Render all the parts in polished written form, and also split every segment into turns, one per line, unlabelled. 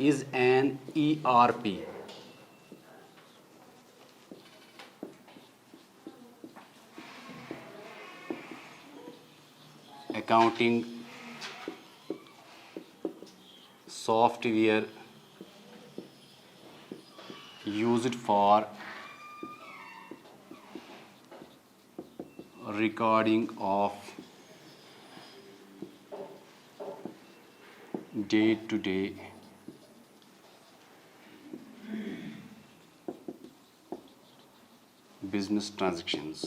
is an ERP, accounting software used for recording of day-to-day business transactions.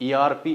ERP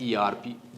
ERP,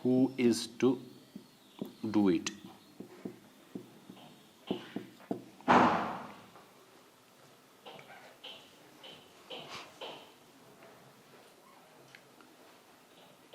who is to do it।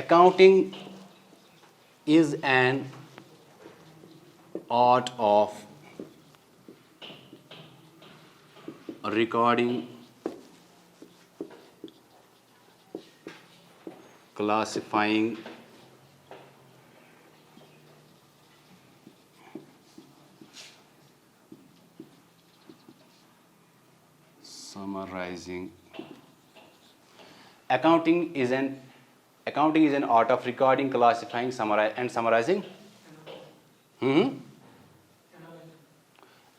Accounting is an art of recording, classifying, summarizing. Accounting is an art of recording, classifying, summarizing.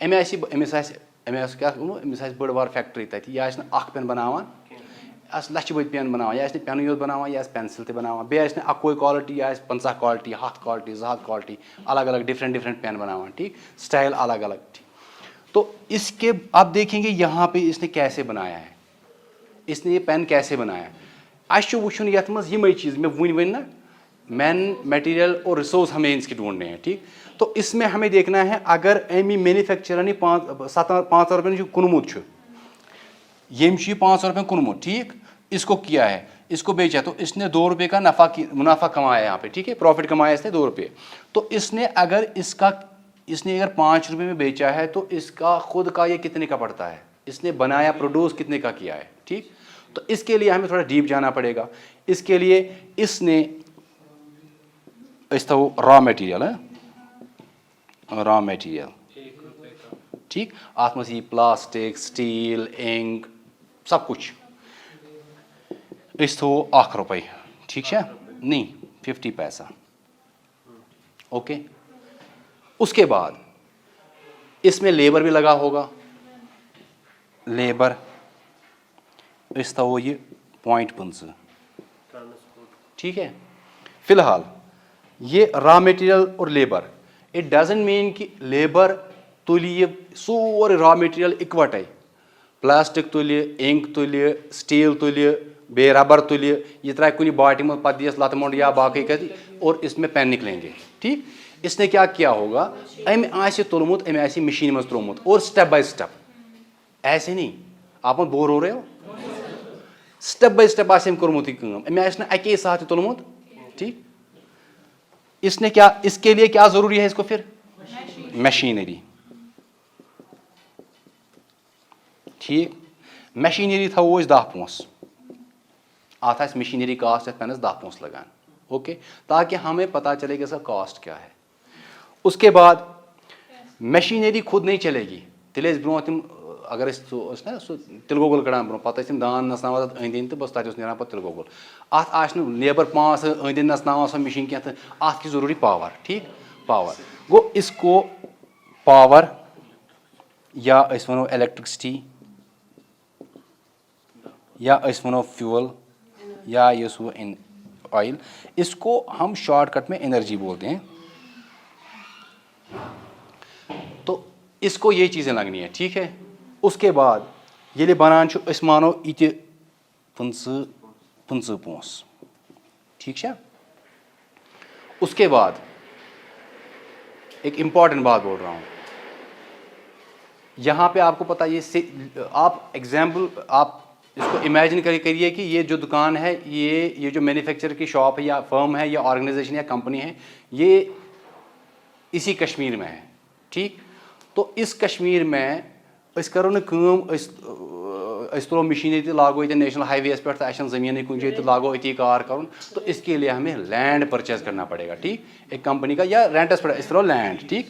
أمِس آسہِ کیٛاہ ووٚنمُت أمِس آسہِ بٔڑ بار factory تَتہِ یہِ آسہِ نہٕ اَکھ پٮ۪ن بَناوان یہِ آسہِ لَچھِ بٔدۍ پٮ۪ن بَناوان یہِ آسہِ نہٕ پٮ۪نٕے یوت بَناوان یہِ آسہِ پٮ۪نسِل تہِ بَناوان بیٚیہِ آسہِ نہٕ اَکوے کالٹی یہِ آسہِ 50 کالٹی 100 کالٹی 200 کالٹی الگ الگ ڈفرینٹ پین بناوان ٹھیک اسٹائل الگ الگ ٹھیک. تو اس کے آپ دیکھیں گے یہاں پہ اس نے کیسے بنایا ہے اس نے یہ پین کیسے بنایا ہے اَسہِ چھُ وٕچھُن یَتھ منٛز یِمے چیٖز مےٚ ؤنۍ نا مین میٹیریل اور ریسورس ہمیں اس کے ڈھونڈنے ہیں ٹھیک. تو اس میں ہمیں دیکھنا ہے اگر امی مینوفیکچرن یہ 500 رۄپین کُنمُت چھُ یٔمۍ چھُ یہِ 500 رۄپین کُنمُت ٹھیک اس کو کیا ہے اس کو بیچا تو اس نے 2 روپے کا منافع کمایا یہاں پہ ٹھیک ہے پروفٹ کمایا اس نے 2 روپے. تو اس نے اگر 5 روپے میں بیچا ہے تو اس کا خود کا یہ کتنے کا پڑتا ہے اس نے بنایا پروڈیوس کتنے کا کیا ہے ٹھیک. تو اس کے لیے ہمیں تھوڑا ڈیپ جانا پڑے گا. اس کے لیے اس نے را میٹیریل ٹھیک ات مز یہ پلاسٹک سٹیل انک سب کچھ اس تھو 1 روپے ٹھیک ہے نہیں 50 پیسہ اوکے. اس کے بعد اس میں لیبر بھی لگا ہوگا لیبر اس تھو یہ 0.5 ٹھیک ہے. فی الحال یہ را میٹیریل اور لیبر اٹ ڈزنٹ مین کہ لیبر تُلہِ یہ سورُے را میٹیریل اِکوٹے پلاسٹک تُلہِ انک تُلہِ سٹیل تُلہِ بیٚیہِ ربر تُلہِ یہ ترٛایہِ کُنہِ باٹہِ منٛز پتہٕ دِیس لتہٕ موٚنڈ یا باقٕے کتہِ اور اس میں پین نکلیں گے ٹھیک. اس نے کیا کیا ہوگا أمۍ آسہِ تُلمُت أمۍ آسہِ مشیٖن منٛز ترٛوومُت اور سٹیپ باے سٹیپ ایسے نہیں آپ مت بور ہو رہے ہو سٹیپ باے سٹیپ آسہِ أمۍ کوٚرمُت یہِ کٲم أمۍ آسہِ نہٕ اَکے ساتہٕ تُلمُت ٹھیک. اس نے کیا اس کے لیے کیا ضروری ہے اس کو پھر مشینری ٹھیک. مشینری تھاوو أسۍ 10 پونٛسہٕ اتھ آسہِ مشینری کاسٹ یتھ پینس 10 پونٛسہٕ لگان اوکے تاکہ ہمیں پتہ چلے کہ اس کا کاسٹ کیا ہے. اس کے بعد مشینری خود نہیں چلے گی تیٚلہِ ٲسۍ برونٛہہ تِم اگر أسۍ سُہ اوس نا سُہ تِلہٕ گۄگُل کڑان برونٛہہ پتہٕ ٲسۍ تِم دان نژناوان تتھ أنٛدۍ أنٛدۍ تہٕ بس تتہِ اوس نیران پتہٕ تِلہٕ گۄگُل اتھ آسہِ نہٕ لیبر 5 أنٛدۍ أنٛدۍ نژناوان سۄ مشیٖن کینٛہہ تہٕ اتھ چھِ ضروٗری پاور ٹھیک پاور گوٚو اس کو پاور یا أسۍ ونو الیکٹرسٹی یا أسۍ ونو فیول یا یُس وہ آئل اس کو ہم شارٹ کٹ میں انرجی بولتے ہیں. تو اس کو یہ چیزیں لگنی ہے ٹھیک ہے. اس کے بعد ییٚلہِ بنان چھُ أسۍ مانو یہِ تہِ 15 پونٛسہٕ ٹھیک چھا. اس کے بعد ایک امپورٹنٹ بات بول رہا ہوں یہاں پہ آپ کو پتا یہ آپ ایگزامپل آپ اس کو امیجن کریے کہ یہ جو دکان ہے یہ جو مینوفیکچر کی شاپ ہے یا فرم ہے یا آرگنائزیشن یا کمپنی ہے یہ اسی کشمیر میں ہے ٹھیک. تو اس کشمیر میں أسۍ کرو نہٕ کٲم أسۍ تُلو مشیٖنٕے تہِ لاگو ییٚتٮ۪ن نیشنل ہائی وییس پٮ۪ٹھ تہٕ اَسہِ چھَنہٕ زٔمیٖنٕے کُنہِ جایہِ تہٕ لاگو أتی کار کَرُن تو اس کے لیے ہمیں لینڈ پرچیز کرنا پڑے گا ٹھیک ایک کمپنی کا یا رینٹس پٮ۪ٹھ أسۍ ترٛاوو لینڈ ٹھیک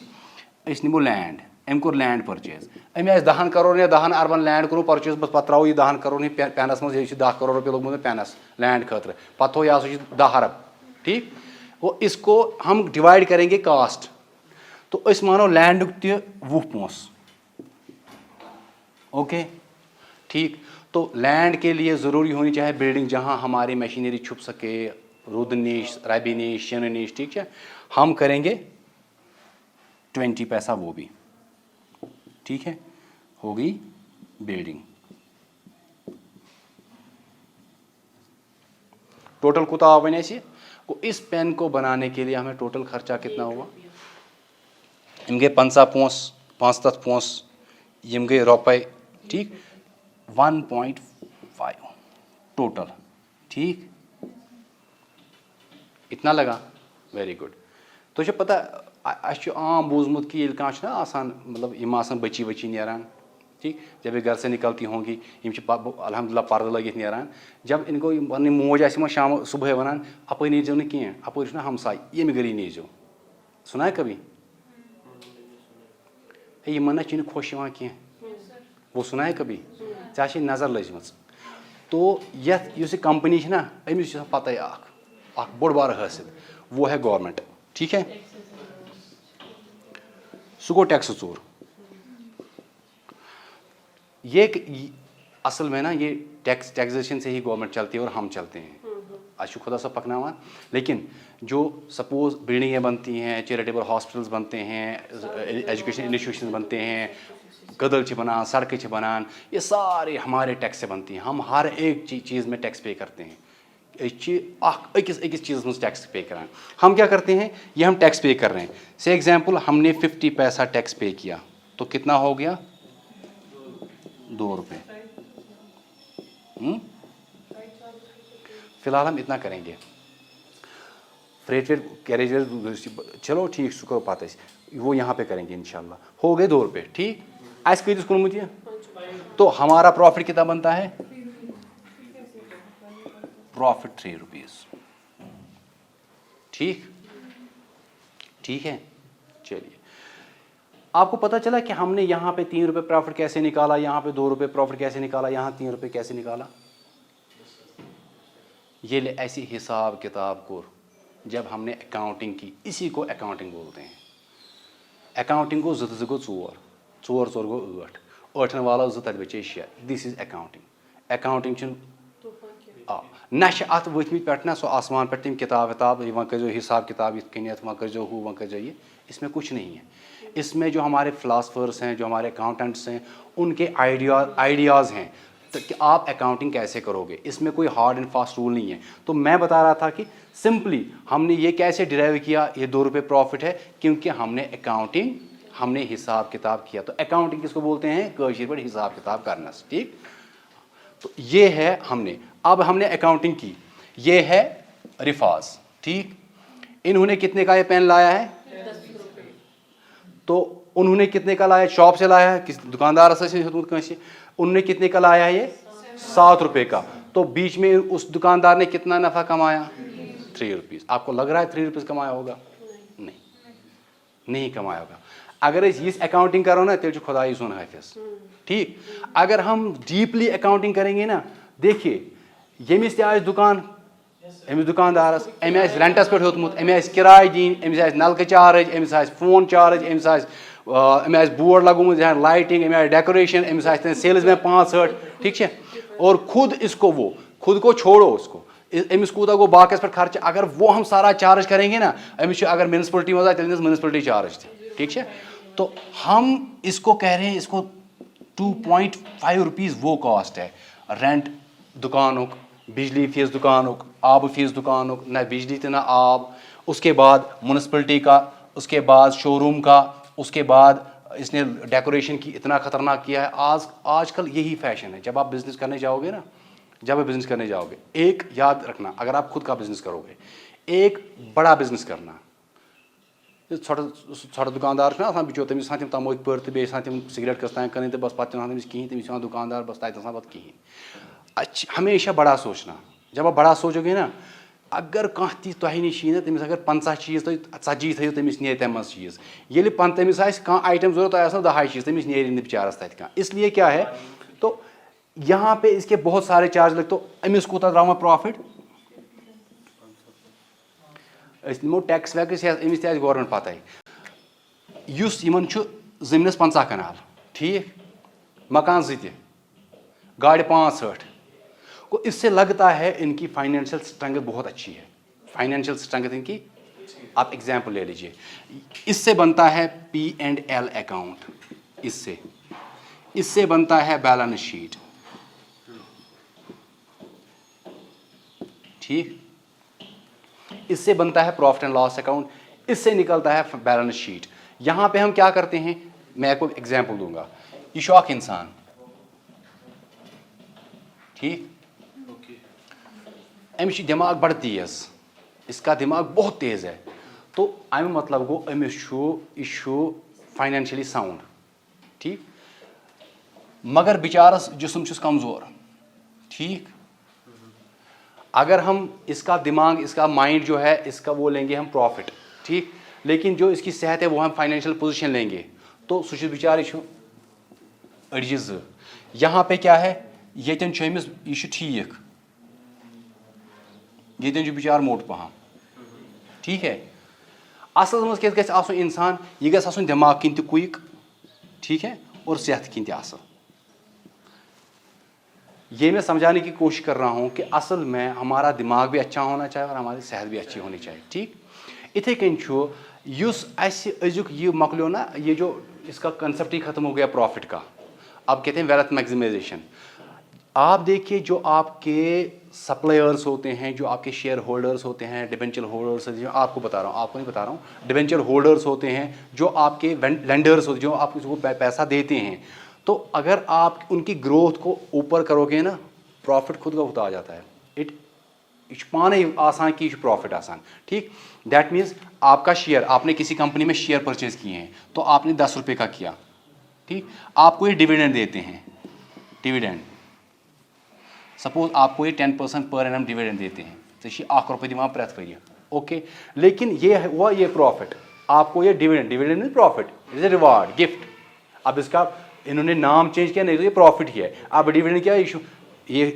أسۍ نِمو لینڈ أمۍ کوٚر لینڈ پرچیز أمۍ آسہِ 10 کرور یا 10 اربن لینڈ کوٚرمُت پرچیز بس پتہٕ ترٛاوو یہِ 10 کرور ہٕنٛدۍ پینس منٛز یہِ چھِ 10 کرور رۄپیہِ لوٚگمُت مےٚ پینس لینڈ خٲطرٕ پتہٕ تھوٚو یہِ ہسا چھُ 10 ارب ٹھیک. گوٚو اس کو ہم ڈِوایڈ کریں گے کاسٹ تو أسۍ مانو لینڈُک تہِ 20 پونٛسہٕ اوکے ٹھیک. تو لینڈ کے لیے ضروری ہونی چاہیے بلڈنگ جہاں ہماری مشینری چھپ سکے رود نیش ربی نیش شن نیش ٹھیک ہے. ہم کریں گے 20 پیسہ وہ بھی ٹھیک ہے ہو گئی بلڈنگ. ٹوٹل کوتا آو وۄنۍ اَسہِ اس پین کو بنانے کے لیے ہمیں ٹوٹل خرچہ کتنا ہوا یِم گٔے 50 پونٛسہٕ 75 پونٛسہٕ یِم گٔے رۄپے ٹھیک 1.5 ٹوٹل ٹھیک اتنا لگا ویری گڈ. تۄہہِ چھو پتہ اَسہِ چھُ عام بوٗزمُت کہ ییٚلہِ کانٛہہ چھُنہ آسان مطلب یِم آسان بچی وچی نیران ٹھیک جب یہ گھر سے نکلتی ہوں گی یِم چھِ الحمدللہ پردٕ لٲگِتھ نیران جب ان کو پنٕنۍ موج آسہِ یِمن شام صبحٲے ونان اپٲرۍ نیٖرزیو نہٕ کینٛہہ اپٲرۍ چھُنہ ہمساے ییٚمہِ گٔلی نیٖرزیو سُنا ہے کبھی ہے یِمن نہ چھِنہٕ خۄش یِوان کینٛہہ وہ سُنا ہے کبھی ژےٚ آسہِ نظر لٔجمٕژ. تو یتھ یُس یہِ کمپنی چھِ نا أمِس چھِ آسان پتہ اکھ بوٚڑ بارٕ حٲصِل وہ ہے گورمنٹ ٹھیک ہے. سُہ گوٚو ٹیکسہٕ ژوٚر یہ اصل میں نا یہ ٹیکسیشن سے ہی گورنمنٹ چلتی ہے اور ہم چلتے ہیں اشو خدا سا پکناوان. لیکن جو سپوز بلڈنگیں بنتی ہیں, چیریٹیبل ہاسپٹلز بنتے ہیں, ایجوکیشن انسٹیٹیوشن بنتے ہیں, گدل چھ بنان, سڑکیں چھ بنان, یہ سارے ہمارے ٹیکس سے بنتی ہیں. ہم ہر ایک چیز میں ٹیکس پے کرتے ہیں. أکس چیزس من ٹیکس پے کران. ہم کیا کرتے ہیں, یہ ہم ٹیکس پے کر رہے ہیں. سے ایگزامپل ہم نے 50 پیسہ ٹیکس پے کیا تو کتنا ہو گیا, 2 روپے. فی الحال ہم اتنا کریں گے. فریٹ ویٹ کیریج چلو ٹھیک سہ کرو پتہ وہ یہاں پہ کریں گے انشاءاللہ. ہو گئے 2 روپے. ٹھیک اس کتس کُنمت یہ, تو ہمارا پروفٹ کتنا بنتا ہے, پروفٹ 3 روپیز. ٹھیک ٹھیک ہے. چلیے آپ کو پتہ چلا کہ ہم نے یہاں پہ 3 روپے پروفٹ کیسے نکالا, یہاں پہ 2 روپے پروفٹ کیسے نکالا, یہاں 3 روپے کیسے نکالا. یہ لے ایسی حساب کتاب کو جب ہم نے اکاؤنٹنگ کی, اسی کو اکاؤنٹنگ بولتے ہیں. اکاؤنٹنگ کو 2 گو 4, 4 4 گو 8, 8 والا 2 تر بچے 6. دس از اکاؤنٹنگ. اکاؤنٹنگ نہ ات ورتمت پہ نا سو آسمان پہ تم کتاب وتاب وہاں کرو حساب کتاب یہ کنیت وہاں کرو ہو وہاں کرو یہ. اس میں کچھ نہیں ہے. اس میں جو ہمارے فلاسفرس ہیں, جو ہمارے اکاؤنٹنٹس ہیں, ان کے آئیڈیاز ہیں کہ آپ اکاؤنٹنگ کیسے کرو گے. اس میں کوئی ہارڈ اینڈ فاسٹ رول نہیں ہے. تو میں بتا رہا تھا کہ سمپلی ہم نے یہ کیسے ڈرائیو کیا, یہ 2 روپے پروفٹ ہے کیونکہ ہم نے اکاؤنٹنگ, ہم نے حساب کتاب کیا. تو اکاؤنٹنگ کس کو بولتے ہیں, کاشر پر حساب کتاب کرنا. ٹھیک, تو یہ ہے ہم نے. اب ہم نے اکاؤنٹنگ کی. یہ ہے رفاظ. ٹھیک, انہوں نے کتنے کا یہ پین لایا ہے,
10 روپے.
تو انہوں نے کتنے کا لایا, شاپ سے لایا ہے, کس دکاندار سے انہوں نے کتنے کا لایا ہے, یہ 7 روپے کا. تو بیچ میں اس دکاندار نے کتنا نفع کمایا, 3 روپیز. آپ کو لگ رہا ہے 3 روپیز کمایا ہوگا, نہیں کمایا ہوگا. اگر یہ اکاؤنٹنگ کرو نا تیل خدائی سون حافظ. ٹھیک, اگر ہم ڈیپلی اکاؤنٹنگ کریں گے نا, دیکھیے یمس تہ دکان, امس دکاندارس ام رینٹس پہ ہوتمت, امس کرائے دین, امس نلکہ چارج, امس فون چارج, امس بورڈ لگومت, لائٹنگ, امس ڈیکوریشن, امس سیلز مین 5-8. ٹھیک ہے, اور خود اس کو وہ خود کو چھوڑو, اس کو امس کوتا گو باقیس پر خرچ. اگر وہ ہم سارا چارج کریں گے نا, امس اگر میونسپلٹی مز آئے تیل دس میونسپلٹی چارج تہ. ٹھیک ہے, تو ہم اس کو کہہ رہے ہیں, اس کو 2.5 روپیز وہ کاسٹ ہے. رینٹ دکانک, بجلی فیس دکانک, آب فیس دکانک, نہ بجلی تہ نہ آب, اس کے بعد میونسپلٹی کا, اس کے بعد شو روم کا, اس کے بعد اس نے ڈیکوریشن کی اتنا خطرناک کیا ہے. آج کل یہی فیشن ہے. جب آپ بزنس کرنے جاؤ گے نا, جب آپ بزنس کرنے جاؤ گے, ایک یاد رکھنا, اگر آپ خود کا بزنس کرو گے, ایک بڑا بزنس کرنا. ژھوٹا دکاندار نا آسان بچور, تمس تم تموک پور تو بیس تم سگریٹ قسط تین کٕنٕنۍ تہٕ بس پتہٕ تمس کہین, تمس دکاندار بس تتہِ پتہٕ کہین. ہمیشہ بڑا سوچنا. جب آپ بڑا سوچو گے نا, اگر کانٛہہ تہِ تۄہہِ نِش یی نا, تٔمِس اگر 50 چیٖز تُہۍ 40 تھٲیِو, تٔمِس نیرِ تَمہِ منٛز چیٖز. ییٚلہِ تٔمِس آسہِ کانٛہہ آیٹم ضوٚرتھ, تۄہہِ آسنو 10 چیٖز, تٔمِس نیرِ نہٕ بِچارس تَتہِ کانٛہہ. اس لیے کیا ہے, تو یہاں پہ اس کے بہت سارے چارج لگ. تو أمِس کوٗتاہ درٛاو وۄنۍ پرٛافِٹ, أسۍ نِمو ٹیکس ویکس, أمِس تہِ آسہِ گورمنٹ پتہ. یُس یِمن چھُ زٔمیٖنس 50 کنال, ٹھیٖک, مکان 2 تہِ, گاڑِ 5-8, کو اس سے لگتا ہے ان کی فائنینشیل اسٹرینگتھ بہت اچھی ہے. فائنینشیل اسٹرینگتھ ان کی, آپ ایگزامپل لے لیجیے. اس سے بنتا ہے P&L اکاؤنٹ, اس سے بنتا ہے بیلنس شیٹ. ٹھیک, اس سے بنتا ہے پروفٹ اینڈ لاس اکاؤنٹ, اس سے نکلتا ہے بیلنس شیٹ. یہاں پہ ہم کیا کرتے ہیں, میں آپ کو ایگزامپل دوں گا. یہ چھُ اکھ انسان, ٹھیک, امس چھُ دٮ۪ماغ بڑٕ تیز, اس کا دماغ بہت تیز ہے. تو امیُک مطلب گوٚو أمِس چھُ, یہِ چھُ فاینینشلی ساؤنڈ. ٹھیک, مگر بِچارس جسم چھُس کمزور. ٹھیک, اگر ہم اس کا دماغ, اس کا مائنڈ جو ہے, اس کا وہ لیں گے ہم پروفٹ. ٹھیک, لیکن جو اس کی صحت ہے وہ ہم فائنینشیل پوزیشن لیں گے, تو سُہ چھُ بِچارٕ, یہِ چھُ أڑجہِ 2. یہاں پہ کیا ہے, ییٚتٮ۪ن چھُ أمِس, یہِ چھُ ٹھیٖک, ییٚتٮ۪ن چھُ بِچار موٚٹ پہم. ٹھیک ہے, اصل منٛز کیٛاہ گژھِ آسُن انسان, یہِ گژھِ آسُن دٮ۪ماغ کِنۍ تہِ کُیِک, ٹھیک ہے, اور صحت کِنۍ تہِ اصل. یہ میں سمجھانے کی کوشش کر رہا ہوں کہ اصل میں ہمارا دماغ بھی اچھا ہونا چاہیے اور ہماری صحت بھی اچھی ہونی چاہیے. ٹھیک اتھے کن یس اسہ ازیک یہ مکلیو نا یہ جو اس کا کنسپٹ ہی ختم ہو گیا پروفٹ کا. اب کہتے ہیں ویلتھ میگزیمائزیشن. آپ دیکھیے جو آپ کے سپلائرس ہوتے ہیں, جو آپ کے شیئر ہولڈرس ہوتے ہیں, ڈیبینچر ہولڈرس, جو آپ کو بتا رہا ہوں, آپ کو نہیں بتا رہا ہوں, ڈیبینچر ہولڈرس ہوتے ہیں, جو آپ کے لینڈرس ہوتے ہیں, جو آپ کو پیسہ دیتے ہیں. تو اگر آپ ان کی گروتھ کو اوپر کرو گے نا, پروفٹ خود کا خود آ جاتا ہے. یہ پانے آسان کہ یہ پروفٹ آسان. ٹھیک دیٹ مینس آپ کا شیئر, آپ نے کسی کمپنی میں شیئر پرچیز کیے ہیں تو آپ نے 10 روپے کا کیا. ٹھیک آپ کو یہ ڈیویڈنڈ دیتے ہیں. ڈیویڈنڈ سپوز آپ کو یہ 10% پر اینم ڈیویڈنڈ دیتے ہیں تو یہ 1 روپے دِوان پرٛٮ۪تھ ؤرۍ. اوکے لیکن یہ ہوا یہ پروفٹ, آپ کو یہ dividend profit is a reward gift. اب اس کا انہوں نے نام چینج کیا, نہیں تو یہ پروفٹ ہی ہے. اب ڈیویڈنڈ کیا یہ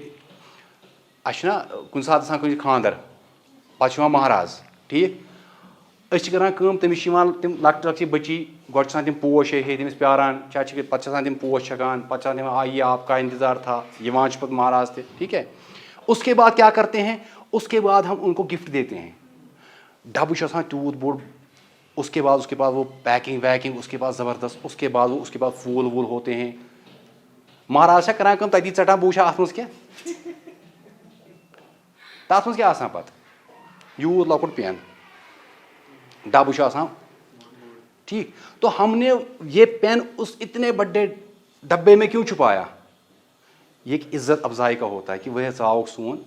اچھا نا کُنہِ ساتہٕ آسان کُنہِ خاندر پتہٕ چھُ یِوان مہراز. ٹھیک أسۍ چھِ کران کٲم, تٔمِس چھِ یِوان تِم لۄکچہِ لۄکچہِ بٔچی, گۄڈٕ چھِ آسان تِم پوش ہے تٔمِس پیاران پتہٕ چھِ آسان تِم پوش چھکان, پتہٕ چھِ آسان تِم آئیے آپ کا انتظار تھا, یِوان چھُ پتہٕ مہراز تہِ. ٹھیک ہے اس کے بعد کیا کرتے ہیں, اس کے بعد ہم ان کو گفٹ دیتے ہیں. ڈبہٕ چھُ آسان تیوٗت بوٚڑ, اس کے بعد وہ پیکنگ ویکنگ, اس کے بعد زبردست, اس کے بعد پھول وول ہوتے ہیں. مہراز چھا کران کٲم تتی ژٹان بہٕ وٕچھا اتھ منٛز کیٛاہ, تتھ منٛز کیٛاہ آسان پتہٕ یوٗت لۄکُٹ پٮ۪ن ڈبہٕ چھُ آسان. ٹھیک تو ہم نے یہ پین اس اتنے بڑے ڈبے میں کیوں چھپایا, یہ ایک عزت افزائی کا ہوتا ہے کہ وہ ژاوُکھ سون,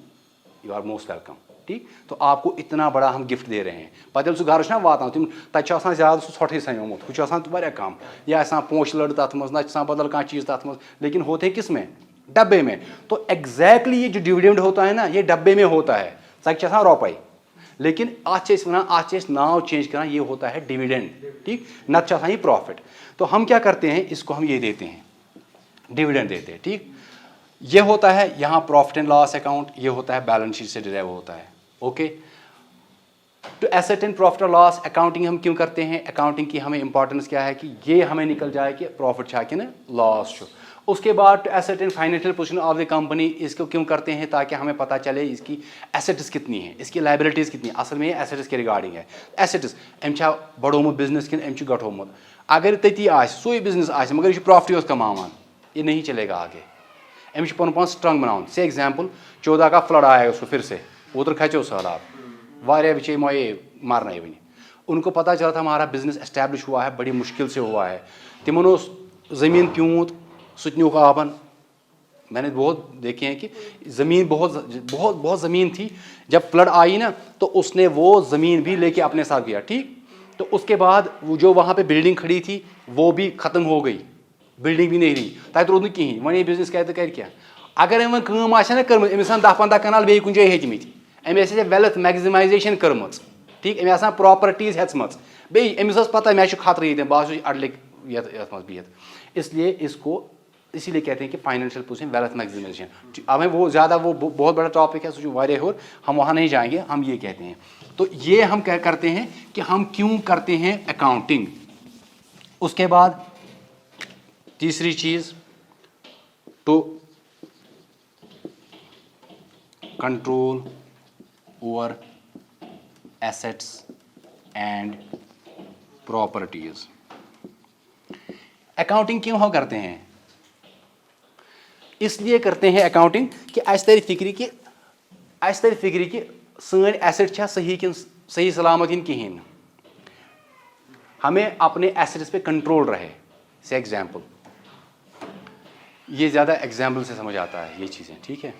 یو آر موسٹ ویلکم. ٹھیک تو آپ کو اتنا بڑا ہم گفٹ دے رہے ہیں. پتہٕ ییٚلہِ سُہ گرٕ چھُ نا واتان تِم تتہِ چھُ آسان زیادٕ سُہ ژھۄٹھٕے سَمیومُت, ہُہ چھُ آسان واریاہ کم, یا آسان پوشہٕ لٔڑ تتھ منٛز, نہ چھُ آسان بدل کانٛہہ چیٖز تتھ منٛز, لیکن ہوتے کس میں ڈبے میں. تو ایگزیکٹلی یہ جو ڈیویڈنڈ ہوتا ہے نا یہ ڈبے میں ہوتا ہے. ژکہِ چھِ آسان رۄپے, لیکن اتھ چھِ أسۍ وَنان, اتھ چھِ أسۍ ناو چینج کران, یہ ہوتا ہے ڈیویڈنڈ. ٹھیک نتہٕ چھُ آسان یہ پروفٹ. تو ہم کیا کرتے ہیں, اس کو ہم یہ دیتے ہیں, ڈیویڈنڈ دیتے ہیں. ٹھیک یہ ہوتا ہے یہاں پروفٹ اینڈ لاس اکاؤنٹ, یہ ہوتا ہے بیلنس شیٹ سے ڈرائیو ہوتا ہے. اوکے ٹو ایسرٹین پروفٹ اور لاس اکاؤنٹنگ ہم کیوں کرتے ہیں, اکاؤنٹنگ کی ہمیں امپورٹنس کیا ہے کہ یہ ہمیں نکل جائے کہ پروفٹ چھا کہ نا لاس چھُ. اس کے بعد to ascertain financial position of the company, اس کو کیوں کرتے ہیں تاکہ ہمیں پتہ چلے اس کی ایسٹس کتنی ہیں, اس کی لائبلٹیز کتنی ہیں. اصل میں یہ ایسٹس کے ریگارڈنگ ہے. ایسٹس أمۍ چھا بڑومُت بزنس کِنہٕ أمۍ چھُ گٹھومُت. اگر تٔتی آسہِ سُے بزنس آسہِ مگر یہِ چھُ پروفٹٕے یوت کماوان, یہ نہیں چلے گا آگے. أمِس چھُ پنُن پان سٹرانگ بناوُن. سے ایگزامپل 14 کا فلڈ آیا اس کو پھر سے, اوترٕ کھژیو سہلاب, واریاہ بچے موئے مارنے وٕنہِ. ان کو پتہ چلا تھا ہمارا بزنس اسٹیبلش ہوا ہے, بڑی مشکل سے ہوا ہے. تمن اوس زمین پیوٗت, سُہ تہِ نیوٗکھ آبن. میں نے بہت دیکھے ہیں کہ زمین بہت زمین تھی, جب فلڈ آئی نا تو اس نے وہ زمین بھی لے کے اپنے ساتھ گیا. ٹھیک تو اس کے بعد وہ جو وہاں پہ بلڈنگ کھڑی تھی وہ بھی ختم ہو گئی, بلڈنگ بھی نہیں رہی, تتہِ روٗد نہٕ کِہیٖنۍ. وۄنۍ یہِ بزنس کَرِ تہٕ کَرِ کیٛاہ. اگر أمۍ وۄنۍ کٲم آسہِ ہا نا کٔرمٕژ, أمِس آسان 10-15 کنال بیٚیہِ کُنہِ جایہِ ہیٚتمٕتۍ, أمۍ آسہِ ہے ویلتھ میگزِمایزیشن کٔرمٕژ. ٹھیک أمۍ آسان پراپرٹیٖز ہیٚژمٕژ, بیٚیہِ أمِس ٲس پتہ مےٚ چھُ خطرٕ ییٚتٮ۪ن, بہٕ چھُس اڈلہِ یتھ منٛز بِہِتھ. اس لیے اس کو اسی لیے کہتے ہیں کہ فائنینشیل پوزیشن ویلتھ میگزیمائزیشن. اب ہمیں وہ زیادہ وہ بہت بڑا ٹاپک ہے, سو واریاہ ہور, ہم وہاں نہیں جائیں گے, ہم یہ کہتے ہیں. تو یہ ہم کیا کرتے ہیں کہ ہم کیوں کرتے ہیں اکاؤنٹنگ. اس کے بعد تیسری چیز to control over assets and properties. Accounting کیوں ہم کرتے ہیں, اس لیے کرتے ہیں اکاؤنٹنگ کہ اَسہِ تَرِ فکرِ کہ سٲنۍ ایسٹ چھا صحیح کن صحیح سلامت کن کہین, ہمیں اپنے ایسٹس پہ کنٹرول رہے. سے ایگزامپل, یہ زیادہ ایگزامپل سے سمجھ آتا ہے یہ چیزیں. ٹھیک ہے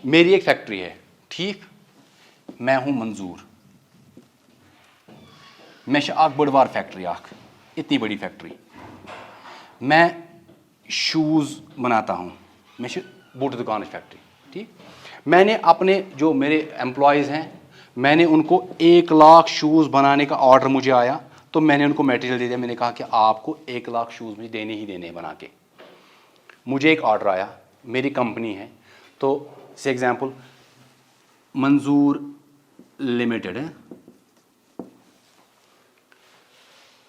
میری ایک فیکٹری ہے. ٹھیک میں ہوں منظور, میں اکھ بٔڑ بار فیکٹری, اکھ اتنی بڑی فیکٹری, میں شوز بناتا ہوں, میں بوٹ دکان فیکٹری. ٹھیک میں نے اپنے جو میرے امپلائیز ہیں میں نے ان کو 1 لاکھ شوز بنانے کا آرڈر مجھے آیا, تو میں نے ان کو میٹیریل دے دیا. میں نے کہا کہ آپ کو 1 لاکھ شوز مجھے دینے ہی دینے بنا کے. مجھے ایک آرڈر آیا, میری کمپنی ہے, تو سے ایگزامپل منظور لمیٹڈ ہے,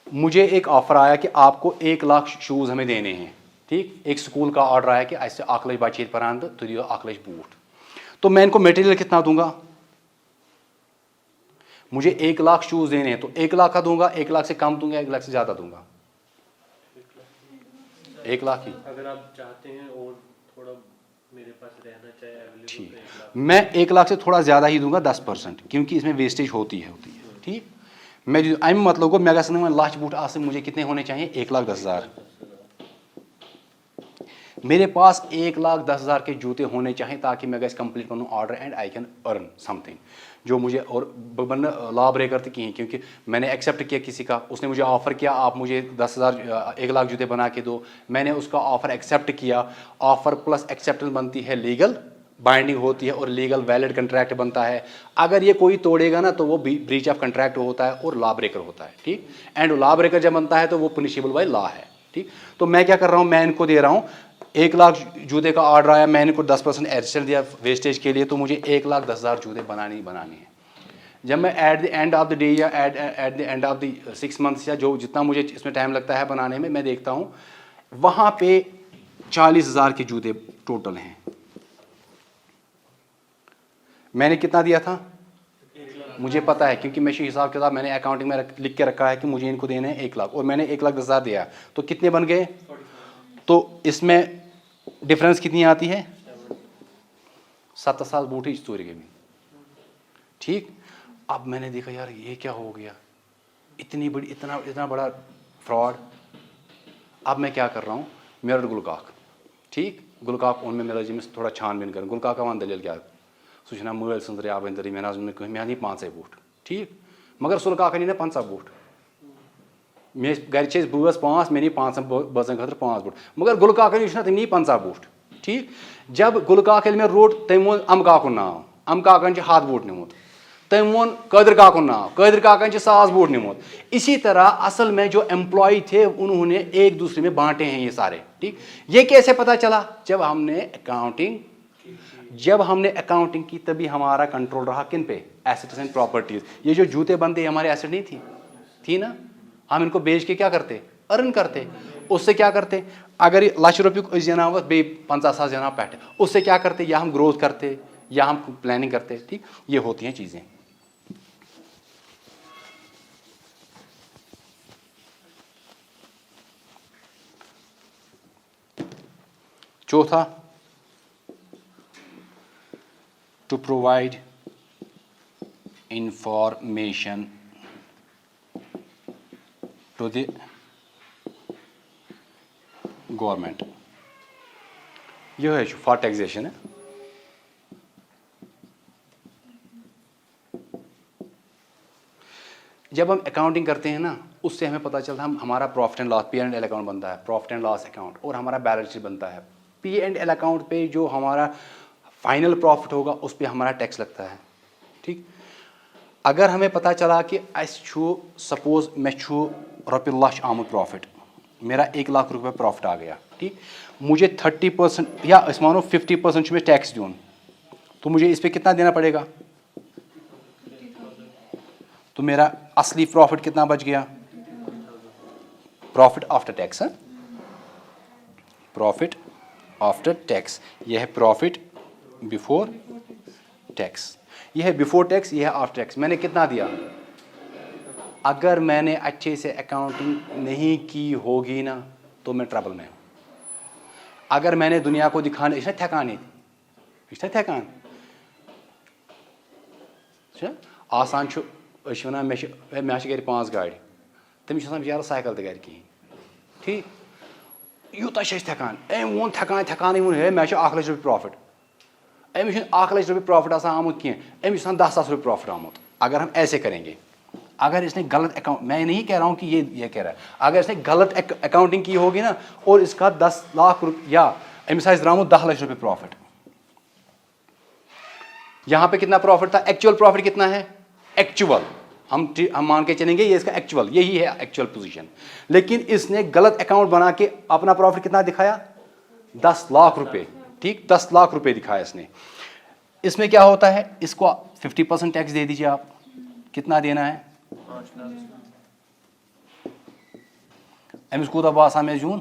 مجھے ایک آفر آیا کہ آپ کو 1 لاکھ شوز ہمیں دینے ہیں. ٹھیک ایک سکول کا آرڈر آیا کہ ایسے 1 لچھ بچے پران تو دیو 1 لچھ بوٹ, تو میں ان کو میٹیریل کتنا دوں گا, مجھے 1 لاکھ شوز دینے ہیں تو 1 لاکھ کا دوں گا, 1 لاکھ سے کم دوں گا, 1 لاکھ سے زیادہ دوں گا, 1 لاکھ ہی.
اگر آپ چاہتے ہیں اور تھوڑا میرے پاس رہنا چاہے
ٹھیک, میں 1 لاکھ سے تھوڑا زیادہ ہی دوں گا 10%, کیونکہ اس میں ویسٹیج ہوتی ہے. ٹھیک, میں امہ مطلب گو مے گھن وۄنۍ لچھ بوٹ آسن, مجھے کتنے ہونے چاہیے 1,10,000. میرے پاس 1,10,000 کے جوتے ہونے چاہیے تاکہ میں گھس کمپلیٹ پنن order and I can earn some thing, جو مجھے اور بن لا بریکر تہ کہیں, کیونکہ میں نے ایکسیپٹ کیا کسی کا, اس نے مجھے آفر کیا آپ مجھے 1 لاکھ جوتے بنا کے دو, میں نے اس کا آفر ایکسیپٹ کیا, آفر پلس ایکسیپٹنس بنتی ہے لیگل بائنڈنگ ہوتی ہے اور لیگل ویلڈ کنٹریکٹ بنتا ہے. اگر یہ کوئی توڑے گا نا تو وہ بریچ آف کنٹریکٹ ہوتا ہے اور لا بریکر ہوتا ہے. ٹھیک, اینڈ لا بریکر جب بنتا ہے تو وہ پنشیبل بائی لا ہے. ٹھیک, تو میں کیا کر رہا ہوں, میں ان کو دے رہا ہوں 1 لاکھ جوتے کا آرڈر آیا, میں ان کو 10% ایڈیشن دیا ویسٹیج کے لیے, تو مجھے 1,10,000 جوتے بنانے ہیں. جب میں at the end of the day یا at the end of the 6 months یا جو جتنا مجھے اس میں ٹائم لگتا ہے بنانے میں دیکھتا ہوں وہاں پہ 40,000 کے جوتے ٹوٹل ہیں. میں نے کتنا دیا تھا مجھے پتا ہے, کیونکہ میں حساب کتاب میں نے اکاؤنٹنگ میں لکھ کے رکھا ہے کہ مجھے ان کو دینے ہیں 1 لاکھ, اور میں نے 1,10,000 دیا, تو کتنے بن گئے, تو اس میں ڈفرینس کتنی آتی ہے 7 ساس بوٹ ہی چور گئی. ٹھیک, اب میں نے دیکھا یار یہ کیا ہو گیا, اتنی بڑی اتنا بڑا فراڈ. اب میں کیا کر رہا ہوں, میرا گلکاک ٹھیک گلکاک اون میں میرا جمس تھوڑا چھان بین کر, گلکاک ون دلیل کیا سہ مل سن دریاب اندر میں مے 5 بوٹ. ٹھیک, مگر سہ کاک نی 50 بوٹ, مے گھر بٲژ 5 مے نی 5 بٲژن خاطر 5 بوٹ, مگر گل کاکن یُس نا تٔمۍ نی 50 بوٹ. ٹھیک, جب گل کاک ییٚلہِ مےٚ روٚٹ تٔمۍ ووٚن اَمہٕ کاکُن ناو, اَمہٕ کاکن چھِ 7 بوٹ نِمُت, تٔمۍ ووٚن قٲدر کاکُن ناو, قٲدر کاکن چھِ 100 بوٹ نِمُت. اسی طرح اصل میں جو امپلائی تھے انہوں نے ایک دوسرے میں بانٹے ہیں یہ سارے. ٹھیک, یہ کیسے پتا چلا, جب ہم نے اکاؤنٹنگ کی تبھی ہمارا کنٹرول رہا کن پہ, ایسٹس اینڈ پراپرٹیز. یہ جو جوتے بنتے ہمارے ایسٹ نہیں تھی نا, ہم ان کو بیچ کے کیا کرتے, ارن کرتے. اس سے کیا کرتے, اگر یہ 1,00,000 روپیے زیناو بے 50,000 زیناو پہ, اس سے کیا کرتے, یا ہم گروتھ کرتے یا ہم پلاننگ کرتے. ٹھیک, یہ ہوتی ہیں چیزیں. چوتھا, to provide information to the government. یہ ہے فار ٹیکسیشن ہے. جب ہم اکاؤنٹنگ کرتے ہیں نا, اس سے ہمیں پتہ چلتا ہے ہمارا profit and loss P and L account بنتا ہے, پروفٹ اینڈ لاس اکاؤنٹ, اور ہمارا بیلنس شیٹ بنتا ہے. پی اینڈ ایل اکاؤنٹ پہ جو ہمارا فائنل پروفٹ ہوگا اس پہ ہمارا ٹیکس لگتا ہے. ٹھیک, اگر ہمیں پتہ چلا کہ سپوز میں رۄپیہِ 1,00,000 آمت پروفٹ, میرا 1,00,000 روپے پروفٹ آ گیا. ٹھیک, مجھے 30% یا اس مانو 50% میں ٹیکس دون, تو مجھے اس پہ کتنا دینا پڑے گا, تو میرا اصلی پروفٹ کتنا بچ گیا, profit after tax. Profit after tax, یہ ہے پروفٹ بفور ٹیکس, یہ ہے بفور ٹیکس, یہ ہے آفٹر ٹیکس. میں نے کتنا دیا, اگر میں نے اچھے سے اکاؤنٹنگ نہیں کی ہوگی نا تو میں ٹربل میں ہوں. اگر میں نے دنیا کو دکھانے یہ تھکان, یہ تھکان آسان ونان مے گھر 5 گاڑِ, تٔمِس چھِ آسان بِچارَس سایکل تہِ گھرِ کِہیٖنۍ. ٹھیٖک, یوٗتاہ چھِ أسۍ تھکان. أمۍ ووٚن تھکانٕے ووٚن ہے مےٚ چھُ 1,00,000 رۄپیہِ پرٛافِٹ. أمِس چھُنہٕ 1,00,000 رۄپیہِ پرٛافِٹ آسان آمُت کینٛہہ, أمِس چھُ آسان 10,000 رۄپیہِ پرٛافِٹ آمُت. اگر ہم ایسے کریں گے, اگر اس نے غلط اکاؤنٹ, میں نہیں کہہ رہا ہوں کہ یہ کہہ رہا ہے, اگر اس نے غلط اکاؤنٹنگ کی ہوگی نا اور اس کا 10,00,000 روپیہ یا أمِس آسہِ درٛامُت 10,00,000 روپیہِ پرٛافِٹ, یہاں پہ کتنا پروفٹ تھا, ایکچوئل پروفٹ کتنا ہے, ایکچوئل ہم مان کے چلیں گے یہ اس کا ایکچوئل, یہی ہے ایکچوئل پوزیشن. لیکن اس نے غلط اکاؤنٹ بنا کے اپنا پروفٹ کتنا دکھایا, 10,00,000 روپے. ٹھیک, 10,00,000 روپے دکھایا اس نے. اس میں کیا ہوتا ہے, اس کو 50% ٹیکس دے دیجیے آپ, کتنا دینا ہے, أمِس کوٗتاہ باسان مےٚ زیوٗن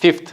5th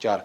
4